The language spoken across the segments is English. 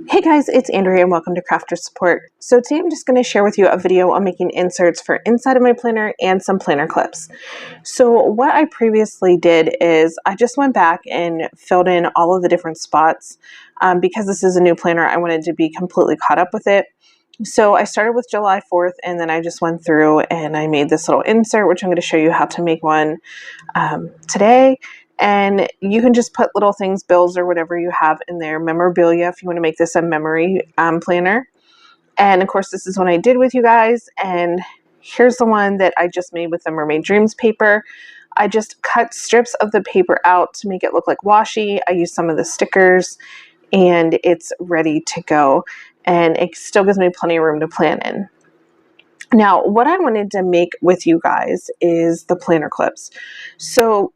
Hey guys, it's Andrea and welcome to Crafter Support. So today I'm just going to share with you a video on making inserts for inside of my planner and some planner clips. So what I previously did is I just went back and filled in all of the different spots. Because this is a new planner, I wanted to be completely caught up with it. So I started with July 4th and then I just went through and I made this little insert, which I'm going to show you how to make one today. And you can just put little things, bills or whatever you have in there, memorabilia if you want to make this a memory planner. And of course, this is one I did with you guys. And here's the one that I just made with the Mermaid Dreams paper. I just cut strips of the paper out to make it look like washi. I used some of the stickers and it's ready to go. And it still gives me plenty of room to plan in. Now, what I wanted to make with you guys is the planner clips. So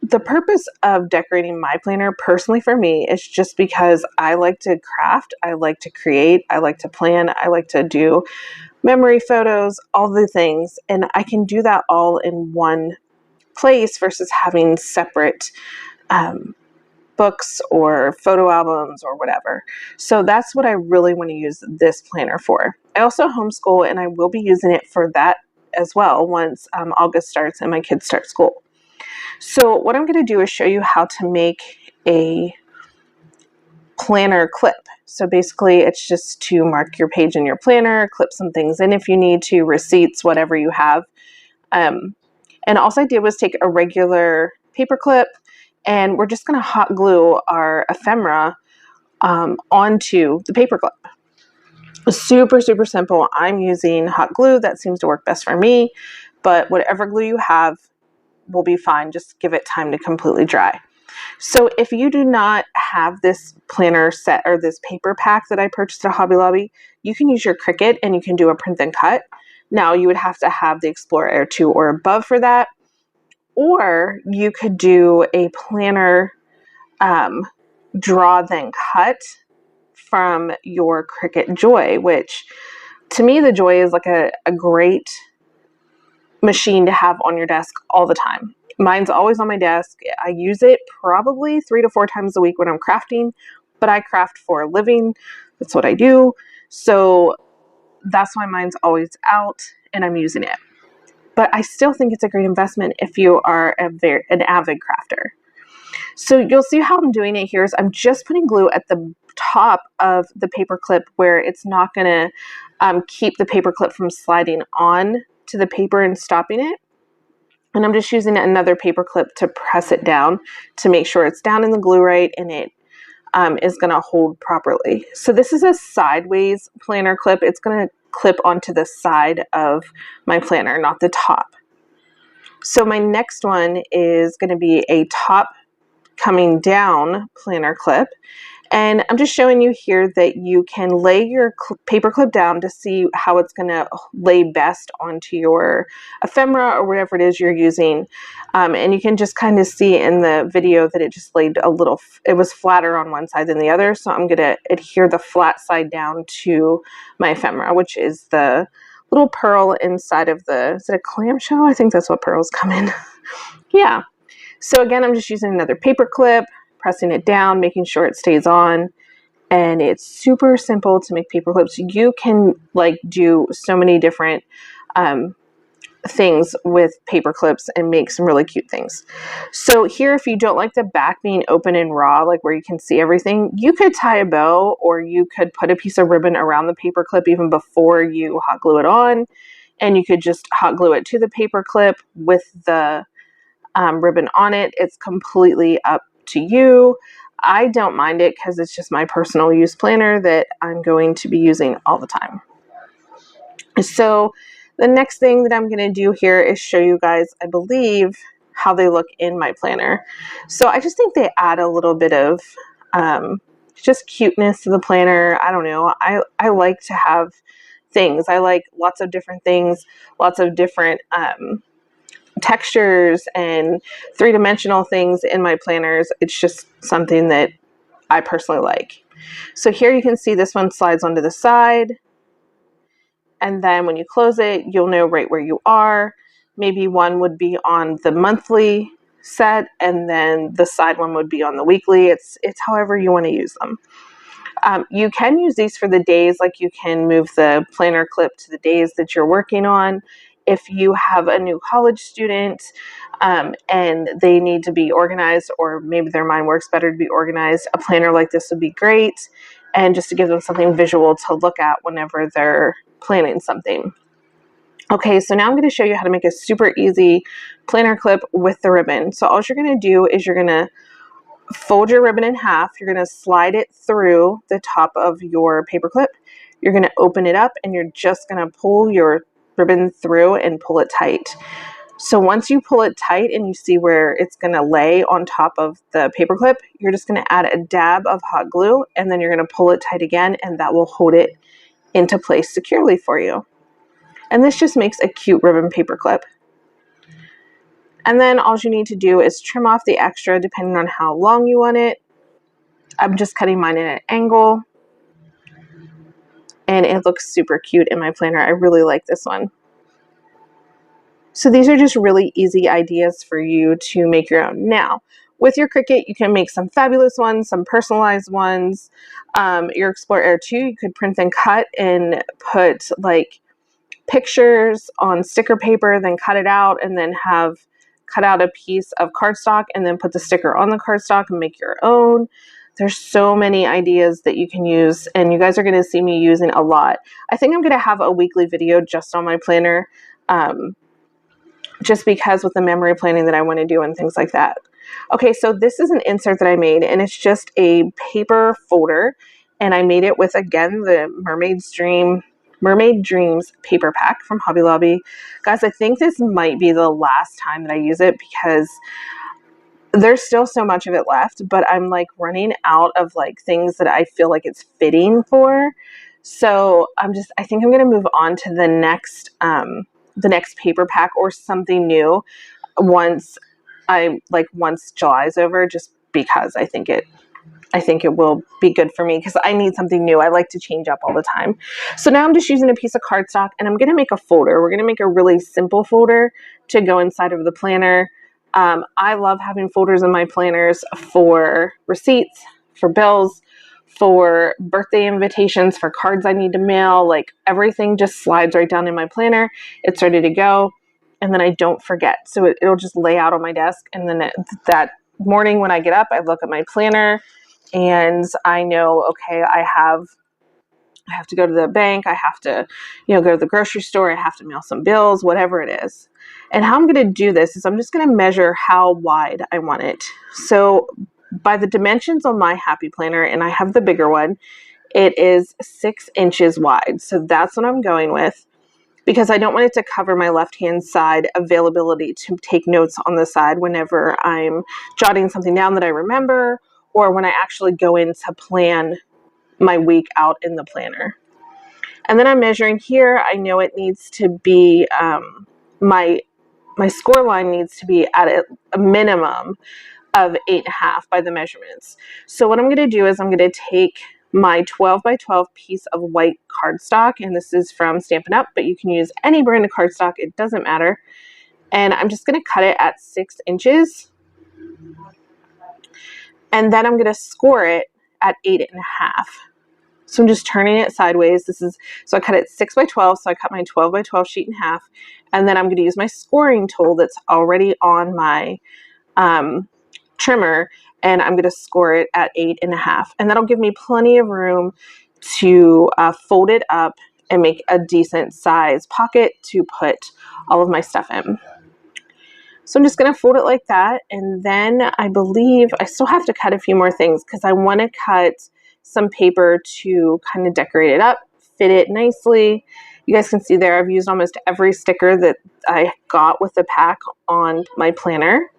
the purpose of decorating my planner personally for me is just because I like to craft, I like to create, I like to plan, I like to do memory photos, all the things, and I can do that all in one place versus having separate books or photo albums or whatever. So that's what I really want to use this planner for. I also homeschool and I will be using it for that as well once August starts and my kids start school. So what I'm going to do is show you how to make a planner clip. So basically it's just to mark your page in your planner, clip some things in if you need to, receipts, whatever you have. And all I did was take a regular paper clip and we're just going to hot glue our ephemera onto the paper clip. Super, super simple. I'm using hot glue. That seems to work best for me, but whatever glue you have will be fine. Just give it time to completely dry. So if you do not have this planner set or this paper pack that I purchased at Hobby Lobby, you can use your Cricut and you can do a print then cut. Now you would have to have the Explorer Air 2 or above for that, or you could do a planner draw then cut from your Cricut Joy, which to me the Joy is like a great machine to have on your desk all the time. Mine's always on my desk. I use it probably 3 to 4 times a week when I'm crafting, but I craft for a living. That's what I do. So that's why mine's always out and I'm using it. But I still think it's a great investment if you are an avid crafter. So you'll see how I'm doing it here is I'm just putting glue at the top of the paper clip where it's not going to keep the paper clip from sliding on to the paper and stopping it. And I'm just using another paper clip to press it down to make sure it's down in the glue right and it is going to hold properly. So this is a sideways planner clip. It's going to clip onto the side of my planner, not the top. So my next one is going to be a top coming down planner clip. And I'm just showing you here that you can lay your paper clip down to see how it's going to lay best onto your ephemera or whatever it is you're using. And you can just kind of see in the video that it just laid a little, it was flatter on one side than the other. So I'm going to adhere the flat side down to my ephemera, which is the little pearl inside of the, is it a clamshell? I think that's what pearls come in. Yeah. So again, I'm just using another paper clip, pressing it down, making sure it stays on. And it's super simple to make paper clips. You can like do so many different things with paper clips and make some really cute things. So here, if you don't like the back being open and raw, like where you can see everything, you could tie a bow or you could put a piece of ribbon around the paper clip even before you hot glue it on. And you could just hot glue it to the paper clip with the ribbon on it. It's completely up to you. I don't mind it because it's just my personal use planner that I'm going to be using all the time. So the next thing that I'm going to do here is show you guys, I believe, how they look in my planner. So I just think they add a little bit of just cuteness to the planner. I don't know. I like to have things. I like lots of different things, lots of different textures and three-dimensional things in my planners. It's just something that I personally like. So here you can see this one slides onto the side, and then when you close it, you'll know right where you are. Maybe one would be on the monthly set and then the side one would be on the weekly. It's however you want to use them. You can use these for the days, like you can move the planner clip to the days that you're working on. If you have a new college student and they need to be organized, or maybe their mind works better to be organized, a planner like this would be great. And just to give them something visual to look at whenever they're planning something. Okay, so now I'm going to show you how to make a super easy planner clip with the ribbon. So all you're going to do is you're going to fold your ribbon in half. You're going to slide it through the top of your paper clip. You're going to open it up and you're just going to pull your ribbon through and pull it tight. So once you pull it tight and you see where it's going to lay on top of the paper clip, you're just going to add a dab of hot glue and then you're going to pull it tight again, and that will hold it into place securely for you. And this just makes a cute ribbon paper clip. And then all you need to do is trim off the extra depending on how long you want it. I'm just cutting mine at an angle. And it looks super cute in my planner. I really like this one. So these are just really easy ideas for you to make your own. Now, with your Cricut, you can make some fabulous ones, some personalized ones. Your Explore Air 2, you could print and cut and put like pictures on sticker paper, then cut it out, and then have cut out a piece of cardstock and then put the sticker on the cardstock and make your own. There's so many ideas that you can use, and you guys are going to see me using a lot. I think I'm going to have a weekly video just on my planner, just because with the memory planning that I want to do and things like that. Okay, so this is an insert that I made, and it's just a paper folder, and I made it with, again, the Mermaid Dreams paper pack from Hobby Lobby. Guys, I think this might be the last time that I use it because there's still so much of it left, but I'm like running out of like things that I feel like it's fitting for. So I think I'm going to move on to the next paper pack or something new once July's over, just because I think it will be good for me because I need something new. I like to change up all the time. So now I'm just using a piece of cardstock and I'm going to make a folder. We're going to make a really simple folder to go inside of the planner. I love having folders in my planners for receipts, for bills, for birthday invitations, for cards I need to mail. Like everything just slides right down in my planner. It's ready to go. And then I don't forget. So it'll just lay out on my desk. And then that morning when I get up, I look at my planner and I know, okay, I have to go to the bank. I have to, go to the grocery store. I have to mail some bills, whatever it is. And how I'm going to do this is I'm just going to measure how wide I want it. So by the dimensions on my Happy Planner, and I have the bigger one, it is 6 inches wide. So that's what I'm going with, because I don't want it to cover my left-hand side availability to take notes on the side whenever I'm jotting something down that I remember, or when I actually go in to plan my week out in the planner. And then I'm measuring here. I know it needs to be, my score line needs to be at a minimum of 8.5 by the measurements. So what I'm going to do is I'm going to take my 12 by 12 piece of white cardstock, and this is from Stampin' Up, but you can use any brand of cardstock, it doesn't matter. And I'm just going to cut it at 6 inches. And then I'm going to score it at 8.5. So I'm just turning it sideways. So I cut it 6 by 12. So I cut my 12 by 12 sheet in half. And then I'm going to use my scoring tool that's already on my trimmer. And I'm going to score it at 8.5. And that'll give me plenty of room to fold it up and make a decent size pocket to put all of my stuff in. So I'm just going to fold it like that. And then I believe I still have to cut a few more things because I want to cut some paper to kind of decorate it up, fit it nicely. You guys can see there I've used almost every sticker that I got with the pack on my planner.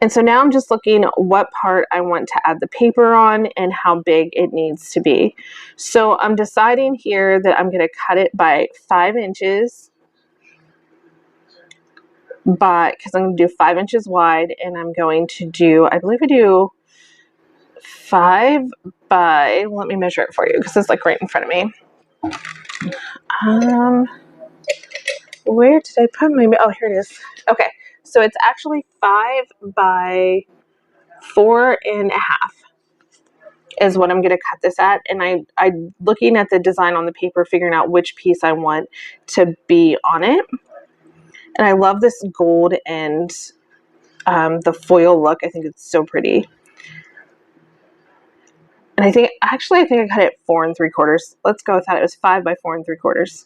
And so now I'm just looking what part I want to add the paper on and how big it needs to be. So I'm deciding here that I'm going to cut it by 5 inches. Because I'm going to do 5 inches wide, and I'm going to do, I believe I do 5 by, let me measure it for you because it's like right in front of me. Where did I put my, oh, here it is. Okay, so it's actually 5 by 4.5. is what I'm going to cut this at. And I'm looking at the design on the paper, figuring out which piece I want to be on it. And I love this gold and the foil look. I think it's so pretty. And I think I cut it 4 3/4. Let's go with that. It was 5 by 4 3/4.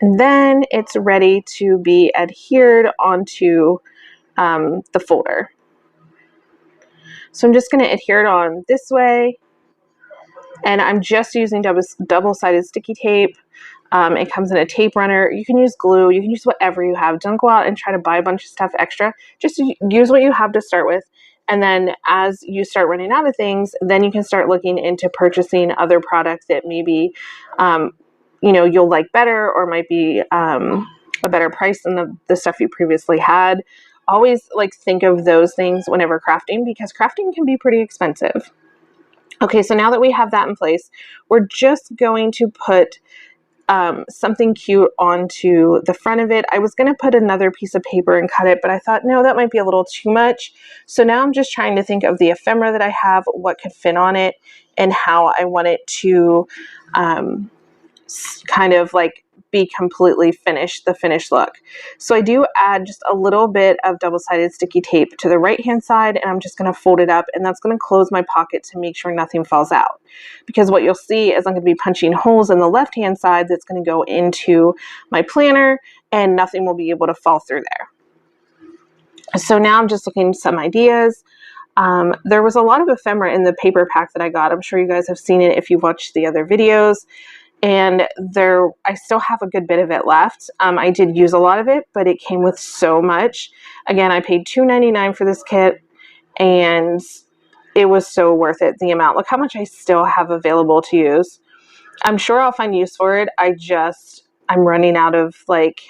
And then it's ready to be adhered onto the folder. So I'm just going to adhere it on this way. And I'm just using double-sided sticky tape. It comes in a tape runner. You can use glue. You can use whatever you have. Don't go out and try to buy a bunch of stuff extra. Just use what you have to start with. And then as you start running out of things, then you can start looking into purchasing other products that maybe, you'll like better, or might be a better price than the stuff you previously had. Always think of those things whenever crafting, because crafting can be pretty expensive. Okay, so now that we have that in place, we're just going to put something cute onto the front of it. I was going to put another piece of paper and cut it, but I thought, no, that might be a little too much. So now I'm just trying to think of the ephemera that I have, what could fit on it, and how I want it to kind of be completely finished, the finished look. So I do add just a little bit of double-sided sticky tape to the right-hand side, and I'm just going to fold it up, and that's going to close my pocket to make sure nothing falls out. Because what you'll see is I'm going to be punching holes in the left-hand side that's going to go into my planner, and nothing will be able to fall through there. So now I'm just looking at some ideas. There was a lot of ephemera in the paper pack that I got. I'm sure you guys have seen it if you've watched the other videos. And I still have a good bit of it left. I did use a lot of it, but it came with so much. Again, I paid $2.99 for this kit, and it was so worth it, the amount. Look how much I still have available to use. I'm sure I'll find use for it. I'm running out of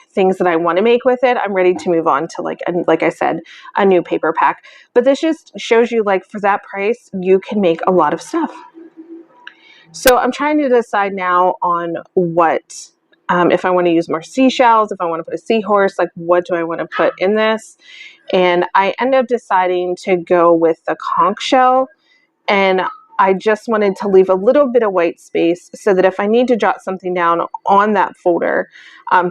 things that I want to make with it. I'm ready to move on to like I said, a new paper pack. But this just shows you for that price, you can make a lot of stuff. So I'm trying to decide now on what, if I want to use more seashells, if I want to put a seahorse, what do I want to put in this? And I end up deciding to go with the conch shell. And I just wanted to leave a little bit of white space so that if I need to jot something down on that folder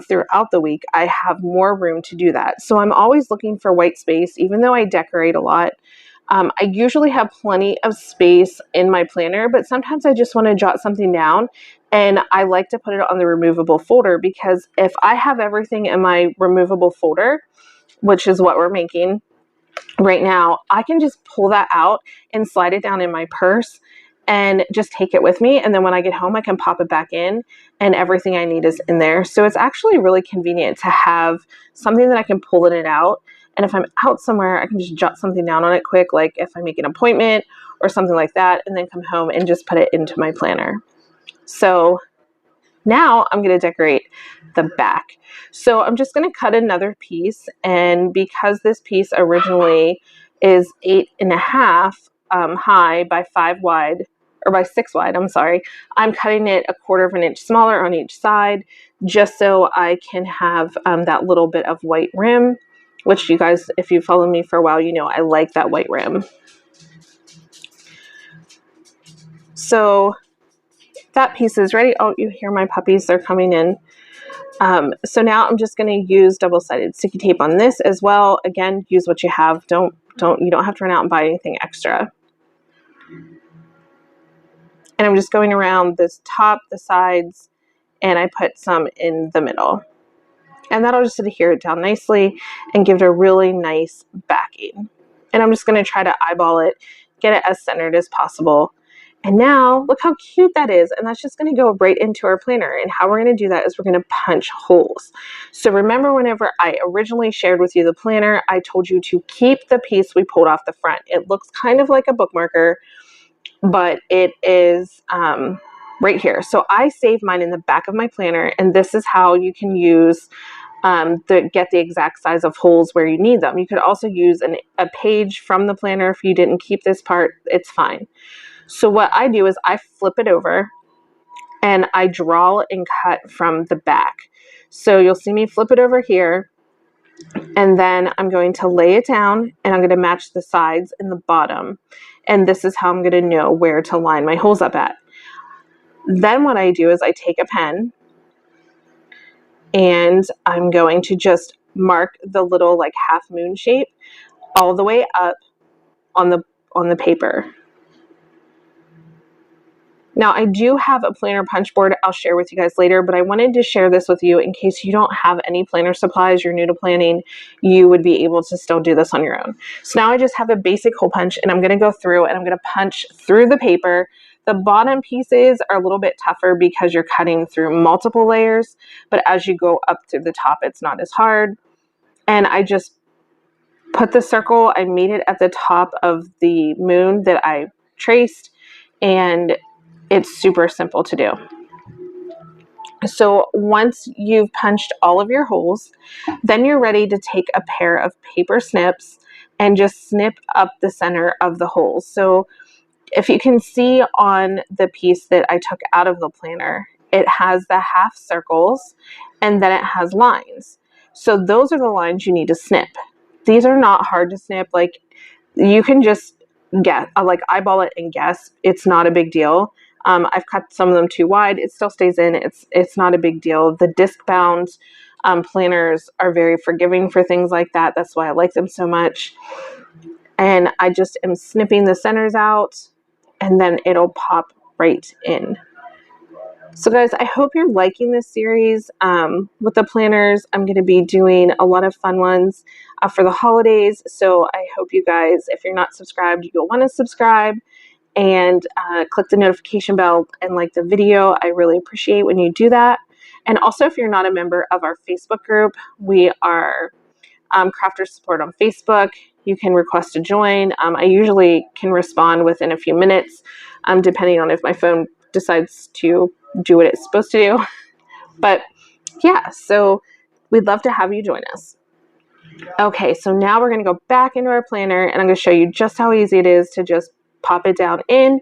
throughout the week, I have more room to do that. So I'm always looking for white space, even though I decorate a lot. I usually have plenty of space in my planner, but sometimes I just want to jot something down, and I like to put it on the removable folder, because if I have everything in my removable folder, which is what we're making right now, I can just pull that out and slide it down in my purse and just take it with me. And then when I get home, I can pop it back in, and everything I need is in there. So it's actually really convenient to have something that I can pull it out. And if I'm out somewhere, I can just jot something down on it quick, like if I make an appointment or something like that, and then come home and just put it into my planner. So now I'm going to decorate the back. So I'm just going to cut another piece. And because this piece originally is 8.5 high by 5 wide, or by 6 wide, I'm sorry, I'm cutting it 1/4 of an inch smaller on each side, just so I can have that little bit of white rim, which you guys, if you follow me for a while, you know I like that white rim. So that piece is ready. Oh, you hear my puppies, they're coming in. So now I'm just going to use double-sided sticky tape on this as well. Again, use what you have. You don't have to run out and buy anything extra. And I'm just going around this top, the sides, and I put some in the middle. And that'll just adhere it down nicely and give it a really nice backing. And I'm just going to try to eyeball it, get it as centered as possible. And now, look how cute that is. And that's just going to go right into our planner. And how we're going to do that is we're going to punch holes. So remember, whenever I originally shared with you the planner, I told you to keep the piece we pulled off the front. It looks kind of like a bookmarker, but it is right here. So I saved mine in the back of my planner, and this is how you can use get the exact size of holes where you need them. You could also use a page from the planner. If you didn't keep this part, it's fine. So what I do is I flip it over and I draw and cut from the back. So you'll see me flip it over here, And then I'm going to lay it down and I'm going to match the sides and the bottom. And this is how I'm going to know where to line my holes up at. Then what I do is I take a pen and I'm going to just mark the little like half moon shape all the way up on the paper. Now, I do have a planner punch board I'll share with you guys later, but I wanted to share this with you in case you don't have any planner supplies, you're new to planning, you would be able to still do this on your own. So now I just have a basic hole punch and I'm going to go through and I'm going to punch through the paper. The bottom pieces are a little bit tougher because you're cutting through multiple layers, but as you go up to the top, it's not as hard. And I just put the circle, I made it at the top of the moon that I traced, and it's super simple to do. So once you've punched all of your holes, then you're ready to take a pair of paper snips and just snip up the center of the holes. So if you can see on the piece that I took out of the planner, it has the half circles and then it has lines. So those are the lines you need to snip. These are not hard to snip. Like, you can just guess, like eyeball it and guess. It's not a big deal. I've cut some of them too wide. It still stays in. It's not a big deal. The disc bound planners are very forgiving for things like that. That's why I like them so much. And I just am snipping the centers out and then it'll pop right in. So guys, I hope you're liking this series with the planners. I'm going to be doing a lot of fun ones for the holidays. So I hope you guys, if you're not subscribed, you'll want to subscribe and click the notification bell and like the video. I really appreciate when you do that. And also, if you're not a member of our Facebook group, we are Crafters Support on Facebook. You can request to join. I usually can respond within a few minutes, depending on if my phone decides to do what it's supposed to do. But yeah, so we'd love to have you join us. Okay, so now we're going to go back into our planner and I'm going to show you just how easy it is to just pop it down in,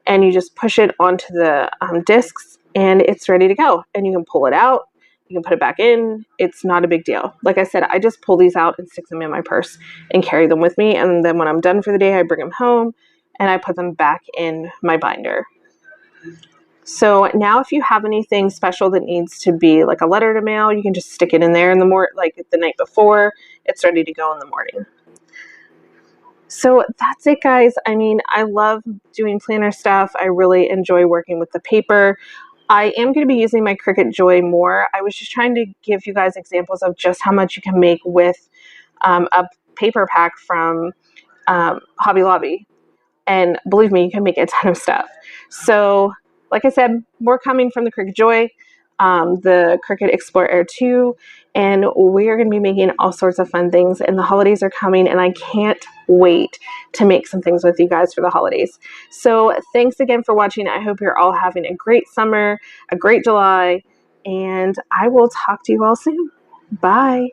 and you just push it onto the discs and it's ready to go. And you can pull it out, you can put it back in. It's not a big deal. Like I said, I just pull these out and stick them in my purse and carry them with me. And then when I'm done for the day, I bring them home and I put them back in my binder. So now if you have anything special that needs to be like a letter to mail, you can just stick it in there in the morning, like the night before. It's ready to go in the morning. So that's it, guys. I mean, I love doing planner stuff. I really enjoy working with the paper. I am going to be using my Cricut Joy more. I was just trying to give you guys examples of just how much you can make with a paper pack from Hobby Lobby. And believe me, you can make a ton of stuff. So like I said, more coming from the Cricut Joy, the Cricut Explore Air 2, and we are going to be making all sorts of fun things, and the holidays are coming, and I can't wait to make some things with you guys for the holidays. So thanks again for watching. I hope you're all having a great summer, a great July, and I will talk to you all soon. Bye.